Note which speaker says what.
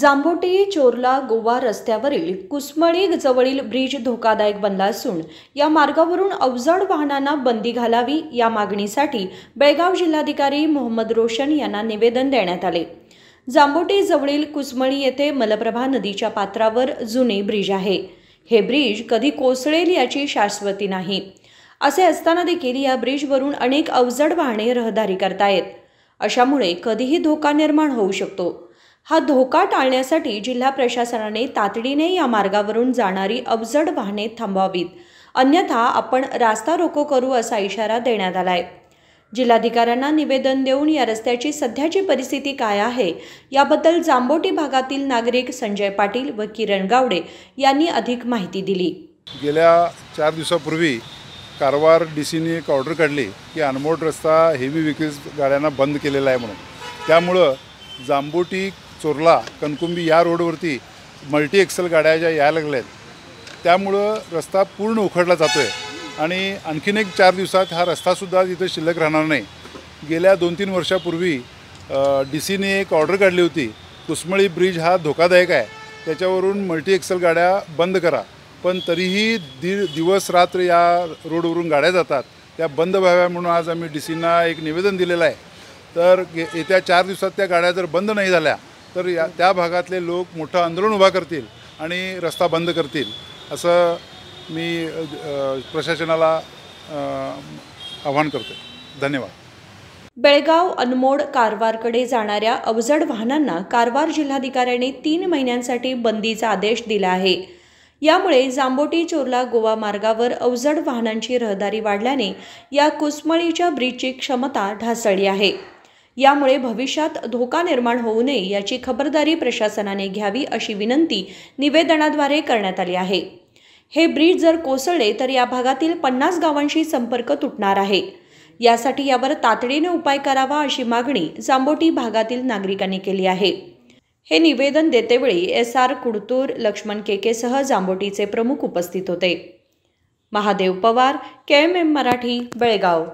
Speaker 1: जांभोटी चोरला गोवा रस्त्यावरील कुसमळी जवळील ब्रिज धोकादायक बनला असून या मार्गावरून अवजड वाहनांना बंदी घालावी या मागणीसाठी बेळगाव जिल्हाधिकारी मोहम्मद रोशन यांना निवेदन देण्यात आले। जांभोटी जवळील कुसमळी येथे मलप्रभा नदीच्या पात्रावर जुने ब्रिज आहे। हे ब्रिज कधी कोसळेल याची शाश्वती नाही। असे असताना देखील या ब्रिजवरून अनेक अवजड वाहने रहदारी करतायत। अशामुळे कधीही धोका निर्माण होऊ शकतो। हा धोका टाळण्यासाठी जिल्हा प्रशासनाने तातडीने या मार्गावरून जाणारी अवजड वाहने थांबवावीत, अन्यथा आपण रास्ता रोको करू असा इशारा देण्यात आलाय। जिल्हाधिकाऱ्यांना निवेदन देऊन या रस्त्याची सध्याची परिस्थिती काय आहे याबद्दल जांभोटी भागातील नागरिक संजय पाटील व किरण गावडे यांनी अधिक माहिती दिली।
Speaker 2: गेल्या 4 दिवसापूर्वी कारवार डीसीने एक ऑर्डर काढली की अनमोड रस्ता हेवी व्हेकल्स गाड्यांना बंद केलेला आहे म्हणून। त्यामुळे जांभोटी चोरला कणकुंबी या रोडवरती मल्टी एक्सेल गाड्या ज्या यायला लागल्यात, त्यामुळं रस्ता पूर्ण उखडला जातोय आणि आणखीन एक 4 दिवसात हा रस्तासुद्धा तिथे शिल्लक राहणार नाही। गेल्या 2-3 वर्षापूर्वी डीसीने एक ऑर्डर काढली होती, कुसमळी ब्रिज हा धोकादायक आहे, त्याच्यावरून मल्टी एक्सेल गाड्या बंद करा, पण तरीही दिवस रात्र या रोडवरून गाड्या जातात, त्या बंद व्हाव्या म्हणून आज आम्ही डीसींना एक निवेदन दिलेलं आहे। तर येत्या 4 दिवसात त्या गाड्या जर बंद नाही झाल्या तर त्या भागातले लोक मोठं आंदोलन उभा करतील आणि रस्ता बंद करतील, असं मी प्रशासनाला आवाहन करते। धन्यवाद।
Speaker 1: बेळगाव अनमोड कारवारकडे जाणाऱ्या अवजड वाहनांना कारवार जिल्हाधिकाऱ्यांनी 3 महिन्यांसाठी बंदीचा आदेश दिला आहे। यामुळे जांभोटी चोरला गोवा मार्गावर अवजड वाहनांची रहदारी वाढल्याने या कुसमळीच्या ब्रिजची क्षमता ढासळली आहे। यामुळे भविष्यात धोका निर्माण होऊ नये याची खबरदारी प्रशासनाने घ्यावी अशी विनंती निवेदनाद्वारे करण्यात आली आहे। हे ब्रिज जर कोसळले तर या भागातील 50 गावांशी संपर्क तुटणार आहे। यासाठी यावर तातडीने उपाय करावा अशी मागणी जांभोटी भागातील नागरिकांनी केली आहे। हे निवेदन देतेवेळी SR कुडतूर, लक्ष्मण केके सह जांभोटीचे प्रमुख उपस्थित होते। महादेव पवार, KMM मराठी, बेळगाव।